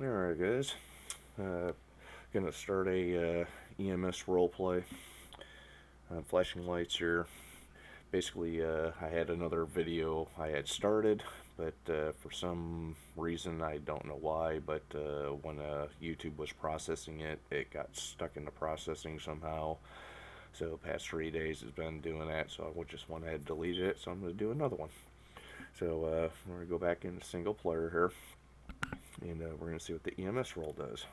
Alright guys, gonna start a EMS roleplay. Flashing lights here. Basically, I had another video I had started, but for some reason, I don't know why, but when YouTube was processing it, it got stuck in the processing somehow. So past 3 days has been doing that, so I just went ahead and deleted it, so I'm going to do another one. So we're going to go back into single player here, and we're going to see what the EMS role does.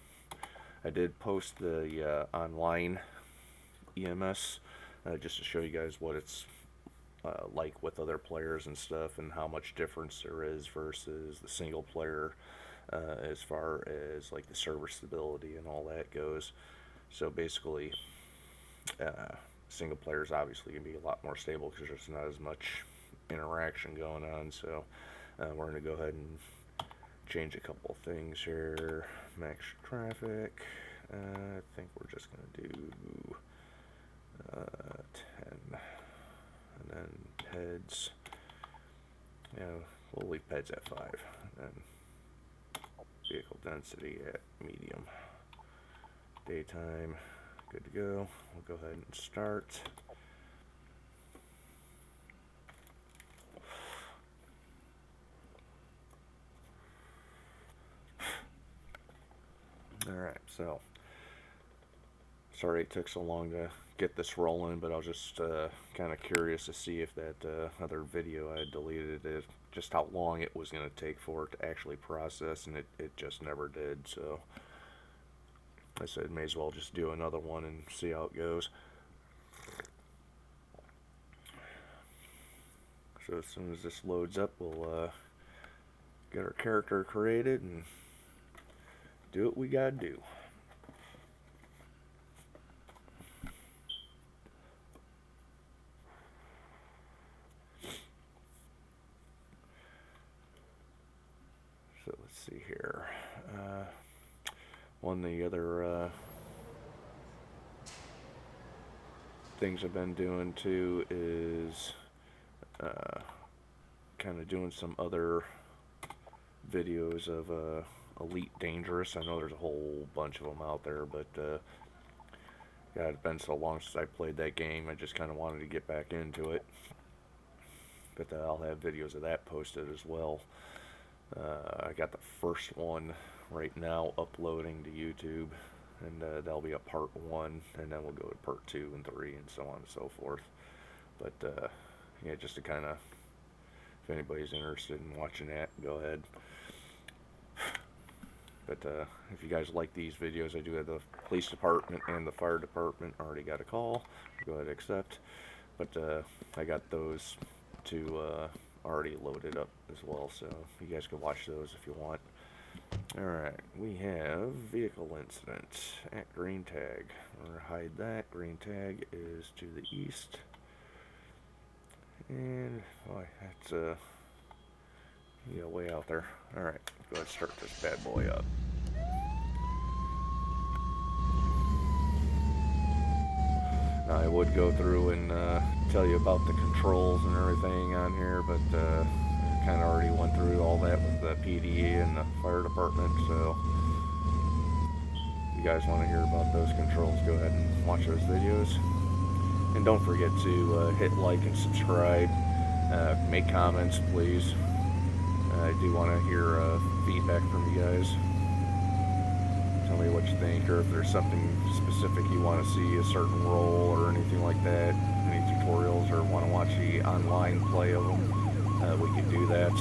I did post the online EMS just to show you guys what it's like with other players and stuff, and how much difference there is versus the single player as far as like the server stability and all that goes. So basically, single player is obviously going to be a lot more stable because there's not as much interaction going on. So we're going to go ahead and change a couple of things here. Max traffic. I think we're just going to do 10. And then heads. Yeah, we'll leave heads at 5. And then vehicle density at medium. Daytime. Good to go. We'll go ahead and start. Alright, so sorry it took so long to get this rolling, but I was just kind of curious to see if that other video I had deleted it, just how long it was going to take for it to actually process, and it just never did. So I said may as well just do another one and see how it goes. So as soon as this loads up, we'll get our character created and do what we gotta do. So let's see here. One of the other things I've been doing too is kind of doing some other videos of Elite Dangerous. I know there's a whole bunch of them out there, but yeah, it's been so long since I played that game, I just kind of wanted to get back into it. But I'll have videos of that posted as well. I got the first one right now uploading to YouTube, and that'll be a part 1, and then we'll go to part 2 and 3 and so on and so forth. But yeah, just to kind of, if anybody's interested in watching that, go ahead. But if you guys like these videos, I do have the police department and the fire department already got a call. Go ahead and accept. But I got those two already loaded up as well, so you guys can watch those if you want. Alright, we have vehicle incident at green tag. We're going to hide that. Green tag is to the east. And, boy, that's yeah, way out there. Alright, go ahead and start this bad boy up. Now, I would go through and tell you about the controls and everything on here, but I kind of already went through all that with the PD and the fire department, so if you guys want to hear about those controls, go ahead and watch those videos. And don't forget to hit like and subscribe. Make comments, please. I do want to hear feedback from you guys. Tell me what you think, or if there's something specific you want to see, a certain role or anything like that, any tutorials, or want to watch the online play of them, we can do that.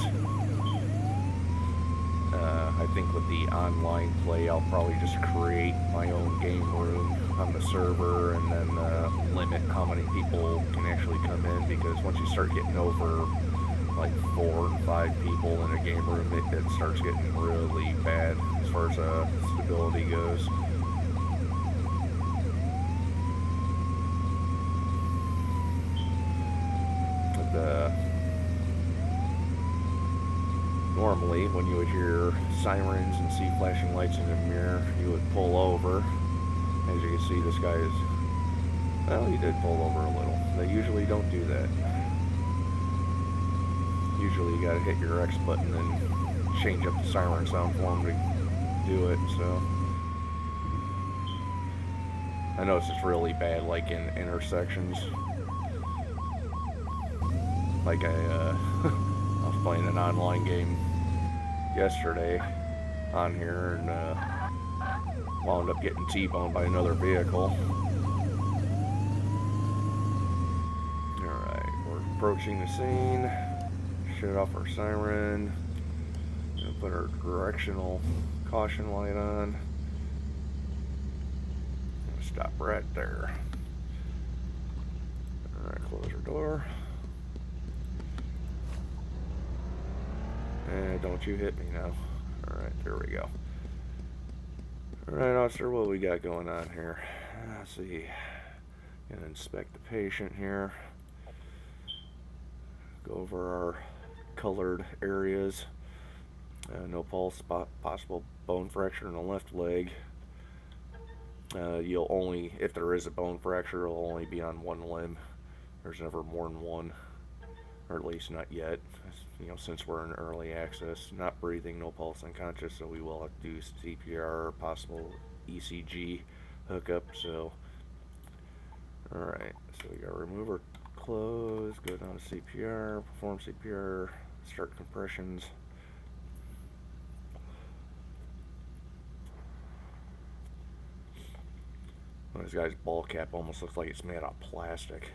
I think with the online play, I'll probably just create my own game room on the server, and then limit how many people can actually come in, because once you start getting over like 4 or 5 people in a game room, it starts getting really bad as far as stability goes. But normally when you would hear sirens and see flashing lights in the mirror, you would pull over. As you can see, this guy is, well, he did pull over a little. They usually don't do that. Usually you gotta hit your X button and change up the siren sound for them to do it, so. I know it's just really bad, like in intersections. Like I was playing an online game yesterday on here and wound up getting T-boned by another vehicle. Alright, we're approaching the scene. Shut off our siren. Gonna put our directional caution light on. Stop right there. Alright, close our door. And don't you hit me now. Alright, there we go. Alright, officer, what we got going on here? Let's see. Gonna inspect the patient here. Go over our colored areas. No pulse, possible bone fracture in the left leg. You'll only, if there is a bone fracture, it'll only be on one limb. There's never more than one, or at least not yet. You know, since we're in early access, not breathing, no pulse, unconscious, so we will have to do CPR, possible ECG hookup. So, all right, so we gotta remove our clothes, go down to CPR, perform CPR, start compressions. This guy's ball cap almost looks like it's made out of plastic.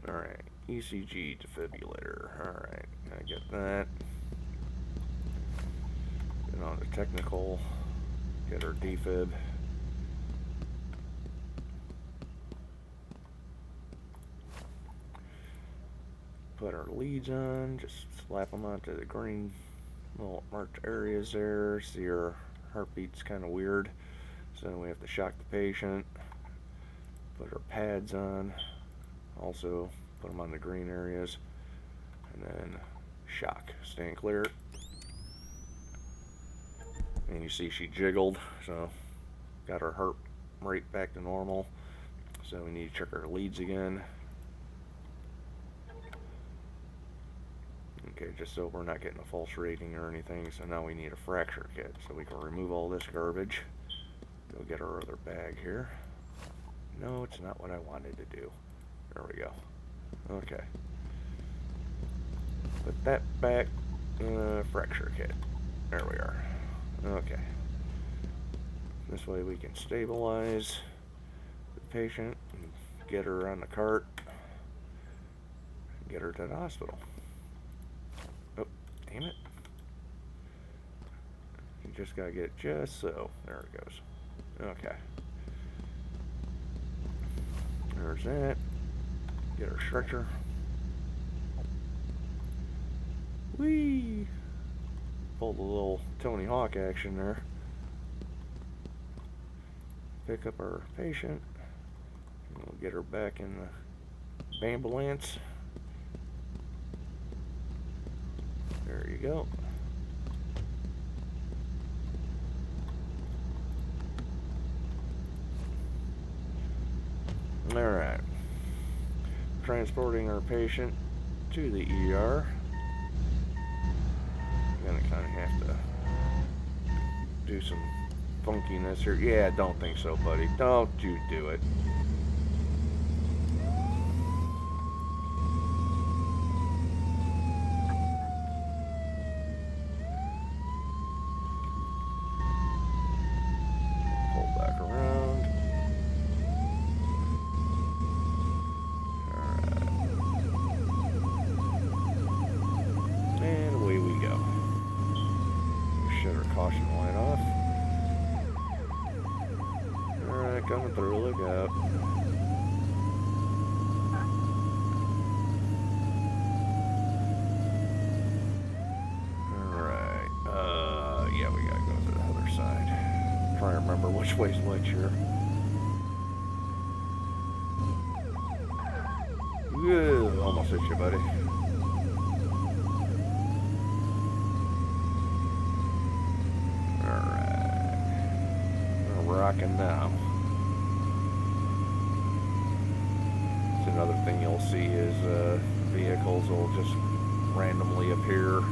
Alright, ECG defibrillator. Alright, I get that. Get on to technical. Get our defib. Put our leads on. Just slap them onto the green little marked areas there. See our heartbeat's kind of weird. So we have to shock the patient. Put our pads on. Also put them on the green areas, and then shock, staying clear. And you see she jiggled, so got her heart rate back to normal. So we need to check our leads again. Okay, just so we're not getting a false reading or anything. So now we need a fracture kit, so we can remove all this garbage. Go get our other bag here. No, it's not what I wanted to do. There we go. Okay. Put that back. Fracture kit. There we are. Okay. This way we can stabilize the patient and get her on the cart and get her to the hospital. Oh, damn it. You just gotta get it just so. There it goes. Okay. There's that. Get our stretcher. Whee! Pull the little Tony Hawk action there. Pick up our patient. We'll get her back in the ambulance. There you go. Alright. Transporting our patient to the ER. I'm gonna kind of have to do some funkiness here. Yeah, don't think so, buddy. Don't you do it. Pull back around. And away we go. Shut our caution light off. Alright, coming through, look out. Alright, yeah, we gotta go to the other side. Trying to remember which way's which here. Whoa, almost hit you, buddy. Rocking now. So another thing you'll see is vehicles will just randomly appear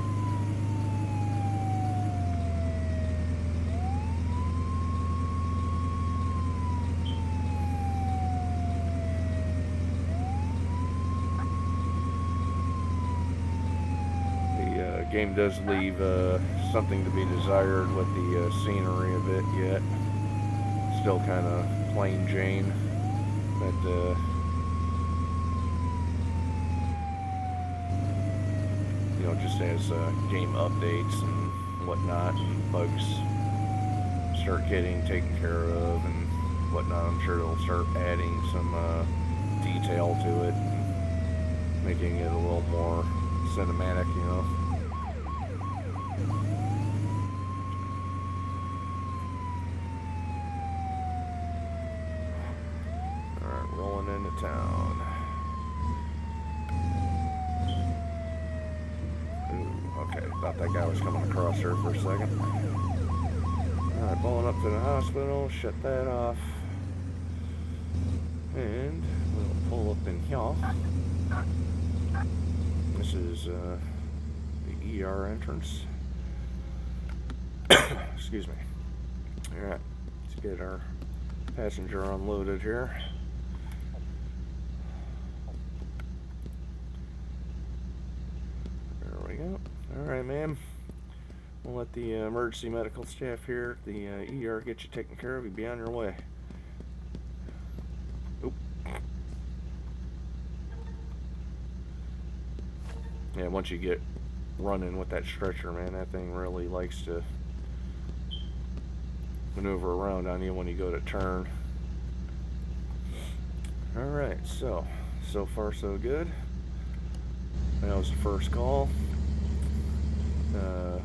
Game does leave something to be desired with the scenery a bit yet. Still kind of plain Jane, but you know, just as game updates and whatnot, and bugs start getting taken care of and whatnot, I'm sure they'll start adding some detail to it and making it a little more cinematic, you know. Alright, rolling into town. Ooh, okay, thought that guy was coming across there for a second. Alright, pulling up to the hospital, shut that off. And we'll pull up in here. This is the ER entrance. Excuse me. Alright, let's get our passenger unloaded here. There we go. Alright, ma'am. We'll let the emergency medical staff here at the ER get you taken care of. You'll be on your way. Oop. Yeah, once you get running with that stretcher, man, that thing really likes to maneuver around on you when you go to turn. Alright, so far so good. That was the first call.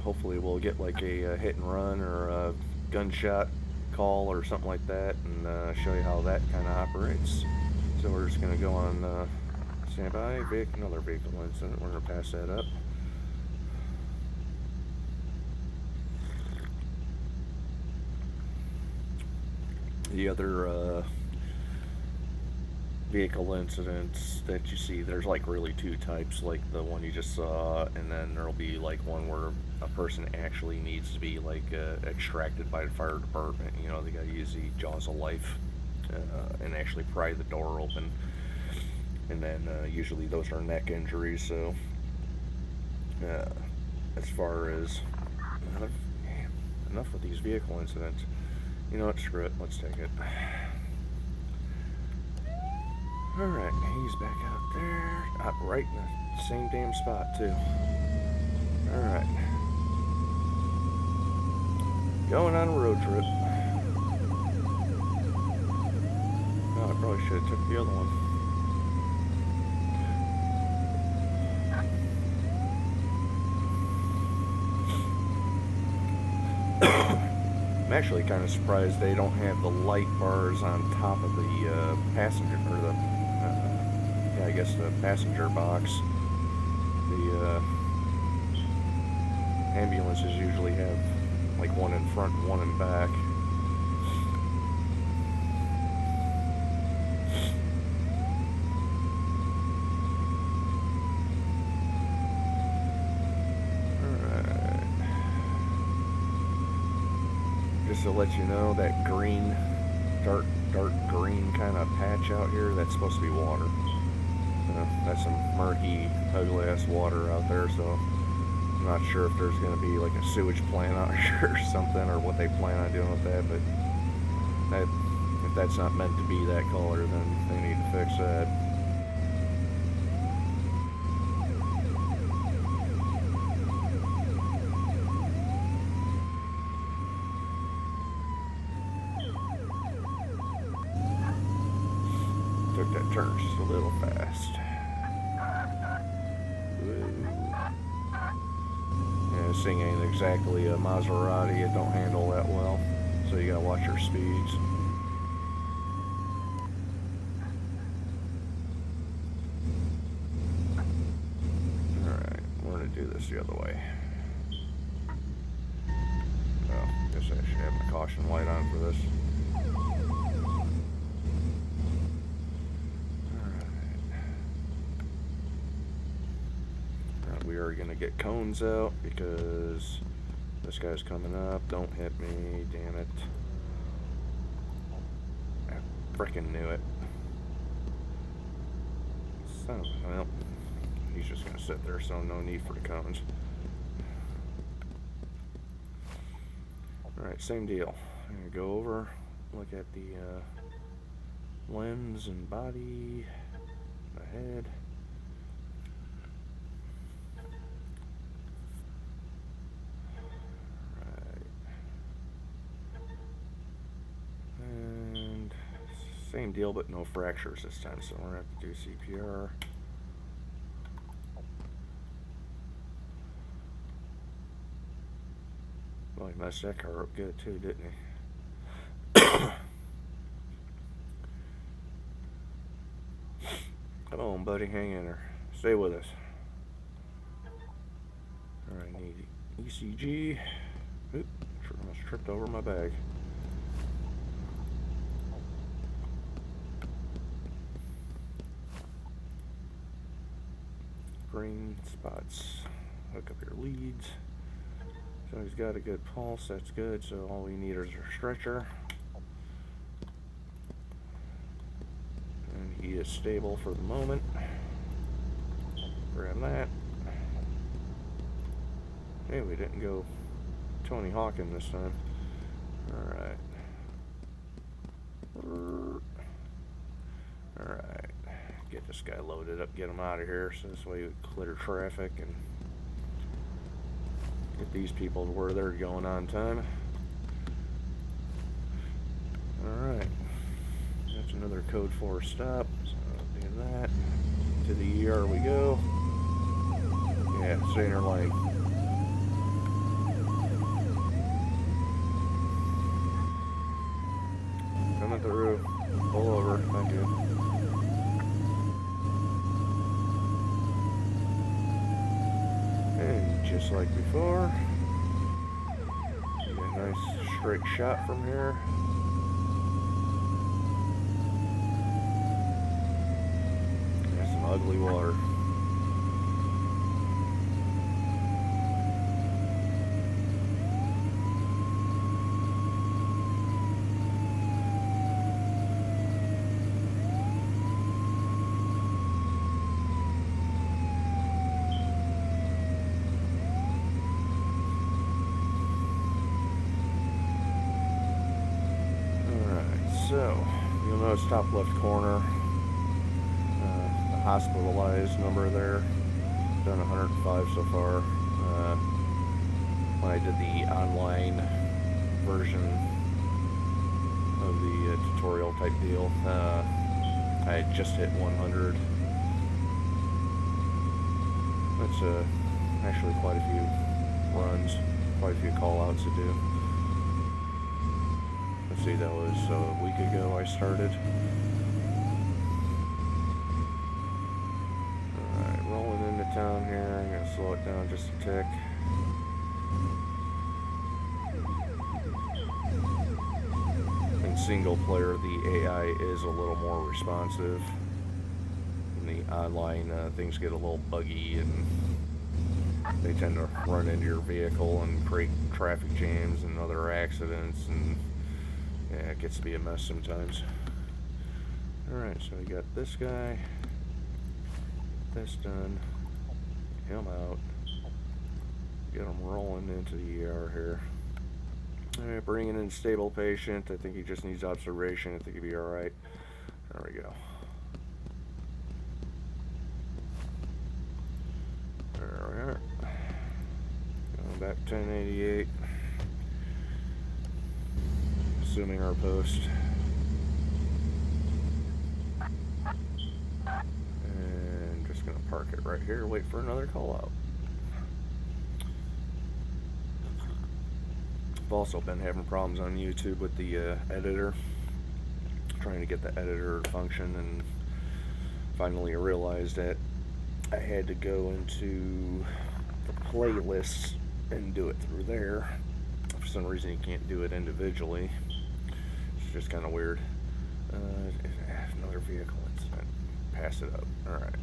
Hopefully we'll get like a hit and run or a gunshot call or something like that, and show you how that kind of operates. So we're just going to go on standby. Another vehicle incident. We're going to pass that up. The other vehicle incidents that you see, there's like really two types, like the one you just saw, and then there'll be like one where a person actually needs to be like extracted by the fire department. You know, they gotta use the jaws of life and actually pry the door open, and then usually those are neck injuries. So as far as enough with these vehicle incidents. You know what, screw it, let's take it. Alright, he's back out there. Right in the same damn spot, too. Alright. Going on a road trip. Oh, I probably should have took the other one. I'm actually kind of surprised they don't have the light bars on top of the passenger, or the yeah, I guess the passenger box. The ambulances usually have like one in front and one in back. Alright. Just to let you know, that green, dark green kind of patch out here, that's supposed to be water. That's some murky, ugly ass water out there, so I'm not sure if there's going to be like a sewage plant out here or something, or what they plan on doing with that, but if that's not meant to be that color, then they need to fix that. Took that turn just a little fast. Yeah, this thing ain't exactly a Maserati. It don't handle that well, so you gotta watch your speeds. Alright, we're gonna do this the other way. Well, guess I should have my caution light on for this. We are going to get cones out because this guy's coming up. Don't hit me, damn it. I frickin' knew it. So, well, he's just going to sit there, so no need for the cones. Alright, same deal. I'm going to go over, look at the limbs and body, the head. Right. And same deal, but no fractures this time, so we're going to have to do CPR. Well, he messed that car up good too, didn't he? Come on, buddy, hang in there. Stay with us. Alright, need ECG. Oop, almost tripped over my bag. Green spots. Hook up your leads. So he's got a good pulse, that's good. So all we need is a stretcher. And he is stable for the moment. Grab that. Hey, we didn't go Tony Hawking this time. Alright. Alright. Get this guy loaded up, get him out of here, so this way we clear traffic and get these people to where they're going on time. Alright. That's another code 4 stop. So do that. To the ER we go. Yeah, stay in her lane. Coming through. Pull over. Thank you. And just like before, get a nice straight shot from here. That's some ugly water. So, you'll notice top left corner, the hospitalized number there, done 105 so far. When I did the online version of the tutorial type deal, I had just hit 100. That's actually quite a few runs, quite a few call outs to do. Let's see, that was a week ago I started. Alright, rolling into town here. I'm going to slow it down just a tick. In single player, the AI is a little more responsive. In the online, things get a little buggy and they tend to run into your vehicle and create traffic jams and other accidents, and yeah, it gets to be a mess sometimes. Alright, so we got this guy. Get this done. Get him out. Get him rolling into the ER here. Alright, bringing in stable patient. I think he just needs observation. I think he'll be alright. There we go. There we are. Going back 1088. Assuming our post. And just gonna park it right here, wait for another call out. I've also been having problems on YouTube with the editor, trying to get the editor to function, and finally I realized that I had to go into the playlists and do it through there. For some reason you can't do it individually. It's just kind of weird. Another vehicle incident. Pass it up. Alright.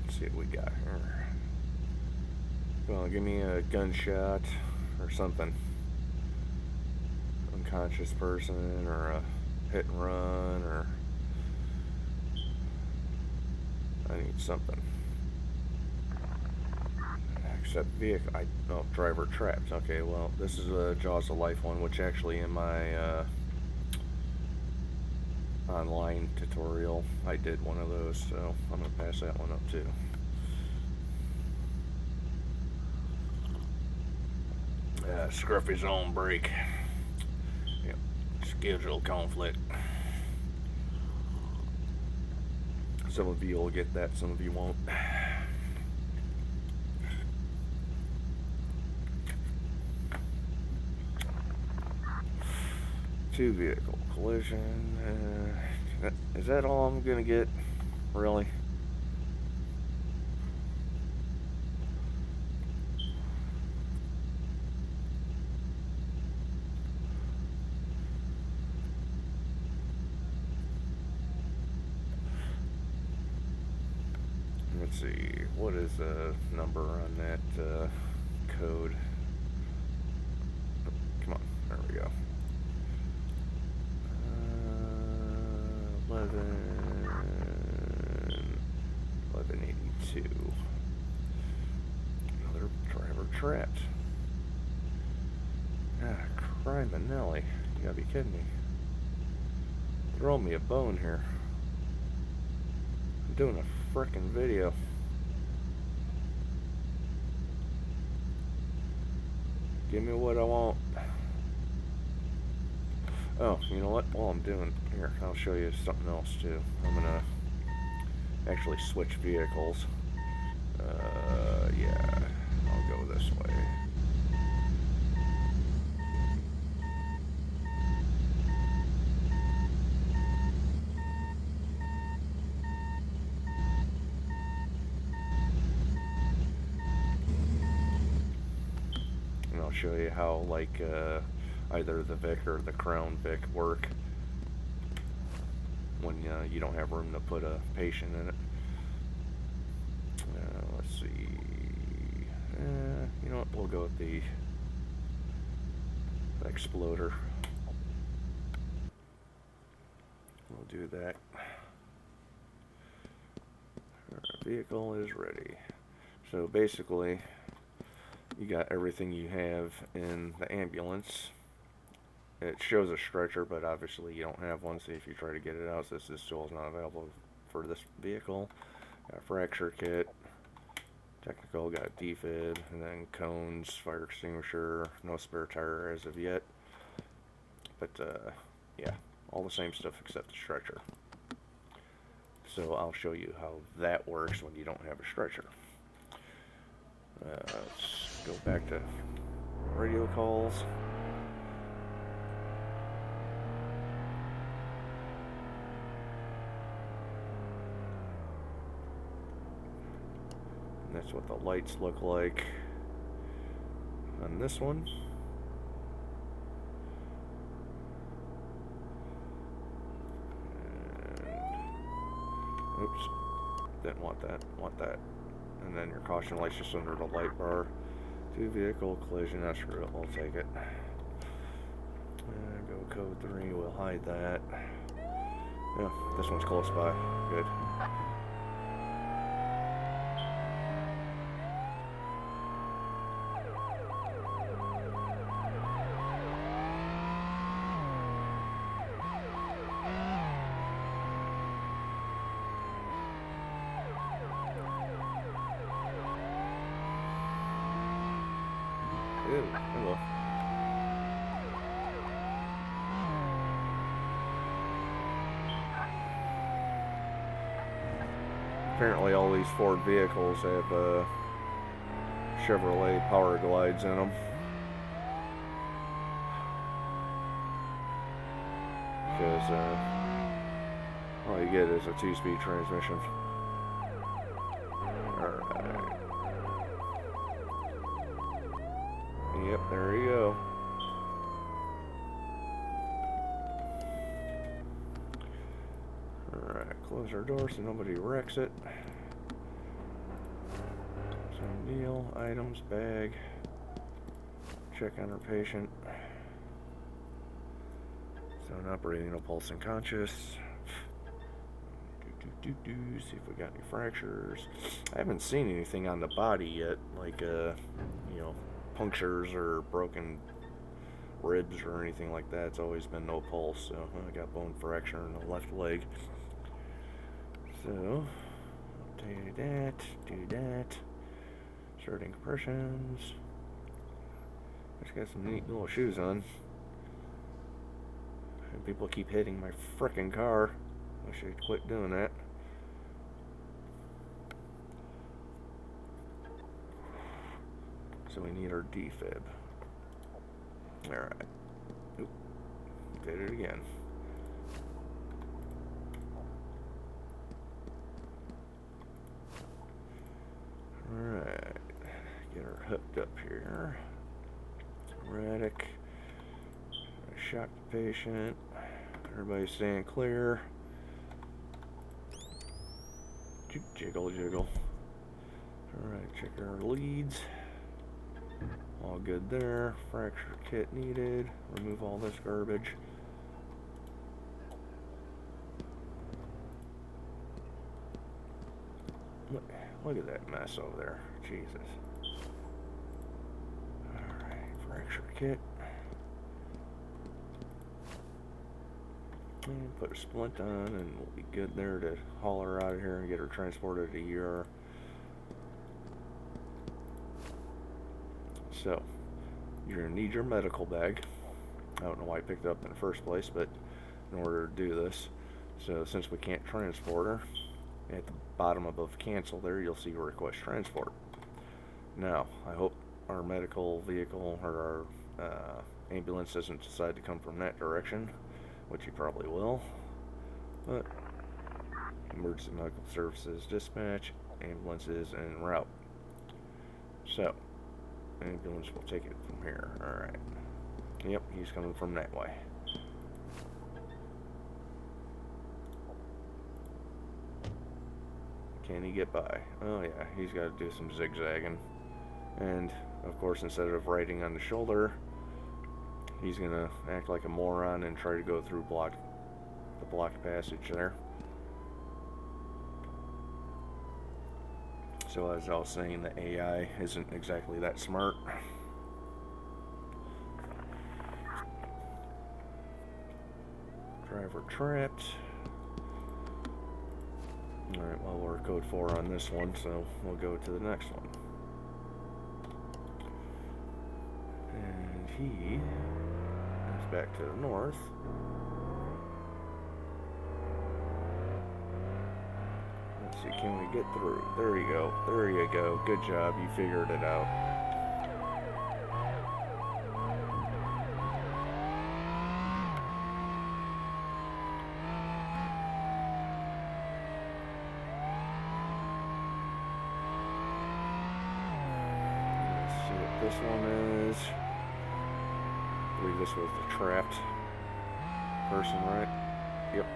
Let's see what we got here. Well, give me a gunshot or something. Unconscious person, or a hit and run, or I need something. except vehicle. Oh, driver trapped. Okay, well, this is a Jaws of Life one, which actually in my online tutorial I did one of those, so I'm gonna pass that one up too. Scruffy's own break. Yep. Schedule conflict. Some of you will get that, some of you won't. Two vehicle collision. Is that all I'm gonna get? Really? Let's see, what is the number on that code? Come on, there we go. 1182. Another driver trapped. Ah, criminelli. You gotta be kidding me. Throw me a bone here. I'm doing a frickin' video. Give me what I want. Oh, you know what? While I'm doing here, I'll show you something else too. I'm gonna actually switch vehicles. Yeah, I'll go this way. And I'll show you how, like, either the Vic or the Crown Vic work when you don't have room to put a patient in it. Let's see. You know what? We'll go with the exploder. We'll do that. Our vehicle is ready. So basically, you got everything you have in the ambulance. It shows a stretcher, but obviously you don't have one, so if you try to get it out, this tool is not available for this vehicle. Got a fracture kit, technical, got defib, and then cones, fire extinguisher, no spare tire as of yet. But yeah, all the same stuff except the stretcher. So I'll show you how that works when you don't have a stretcher. Let's go back to radio calls. And that's what the lights look like on this one. And, oops, didn't want that, want that. And then your caution light's just under the light bar. Two vehicle collision, that's screw it, we'll take it. Go code 3, we'll hide that. Yeah, this one's close by, good. Ew, hello. Apparently all these Ford vehicles have Chevrolet Power Glides in them. Because all you get is a 2-speed transmission. Alright. Yep, there you go. Alright, close our door so nobody wrecks it. Some deal, items, bag. Check on our patient. So not breathing, no pulse, unconscious. See if we got any fractures. I haven't seen anything on the body yet, like you know, punctures or broken ribs or anything like that. It's always been no pulse. So I got bone fracture in the left leg. So do that, do that. Starting compressions. Just got some neat little shoes on. And people keep hitting my frickin' car. I should quit doing that. So we need our defib. Alright. Oop. Did it again. Alright. Get her hooked up here. Erratic. Shock the patient. Everybody staying clear. Jiggle, jiggle. Alright, check our leads. All good there. Fracture kit needed. Remove all this garbage. Look at that mess over there. Jesus. Alright, fracture kit. And put a splint on and we'll be good there to haul her out of here and get her transported to ER. So, you're going to need your medical bag. I don't know why I picked it up in the first place, but in order to do this. So, since we can't transport her, at the bottom above cancel there, you'll see request transport. Now, I hope our medical vehicle or our ambulance doesn't decide to come from that direction, which he probably will. But, emergency medical services dispatch, ambulances en route. So, ambulance will take it from here. Alright. Yep, he's coming from that way. Can he get by? Oh yeah, he's got to do some zigzagging. And, of course, instead of riding on the shoulder, he's going to act like a moron and try to go through the blocked passage there. So as I was saying, the AI isn't exactly that smart. Driver trapped. Alright, well we're code 4 on this one, so we'll go to the next one. And he is back to the north. Let's see, can we get through? There you go. There you go. Good job. You figured it out. Let's see what this one is. I believe this was the trapped person, right? Yep.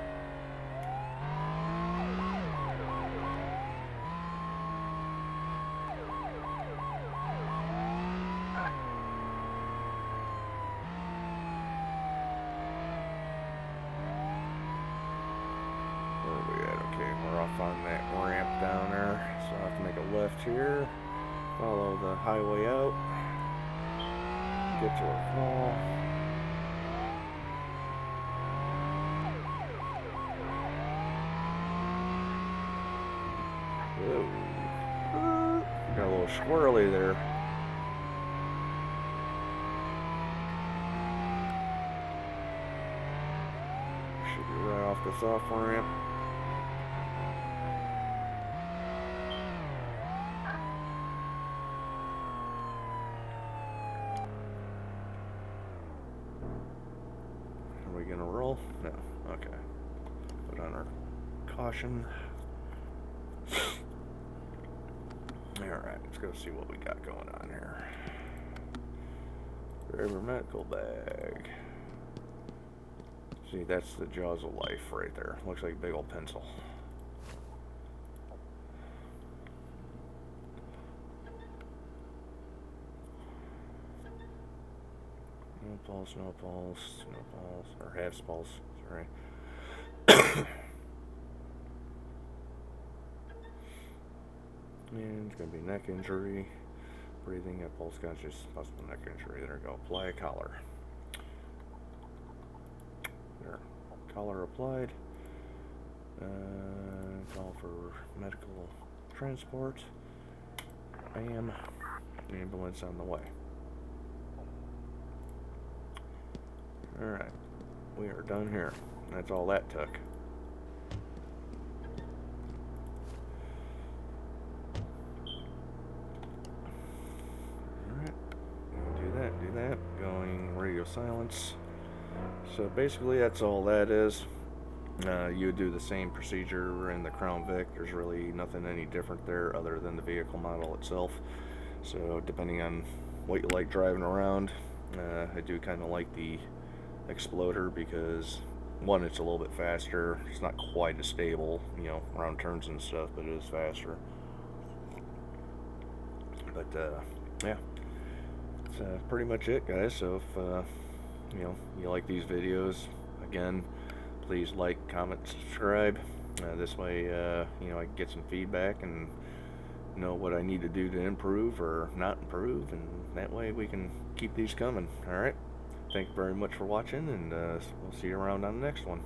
On that ramp down there, so I have to make a left here, follow the highway out, get to our call. Whoa. Got a little squirrely there. Should be right off this off ramp. Are we gonna roll? No. Okay. Put on our caution. Alright, let's go see what we got going on here. Driver medical bag. See, that's the jaws of life right there. Looks like a big old pencil. No pulse, no pulse, no pulse, or half pulse, sorry. It's going to be neck injury, breathing at pulse conscious, possible neck injury. There we go. Apply a collar. There. Collar applied. Call for medical transport. Bam. Ambulance on the way. Alright. We are done here. That's all that took. Alright. Do that. Going radio silence. So basically that's all that is. You would do the same procedure in the Crown Vic. There's really nothing any different there other than the vehicle model itself. So depending on what you like driving around, I do kind of like the Exploder because one, it's a little bit faster. It's not quite as stable, you know, around turns and stuff, but it is faster. But yeah, that's pretty much it, guys. So if you know, you like these videos, again, please like, comment, subscribe. This way, you know, I can get some feedback and know what I need to do to improve or not improve, and that way we can keep these coming. All right. Thank you very much for watching, and we'll see you around on the next one.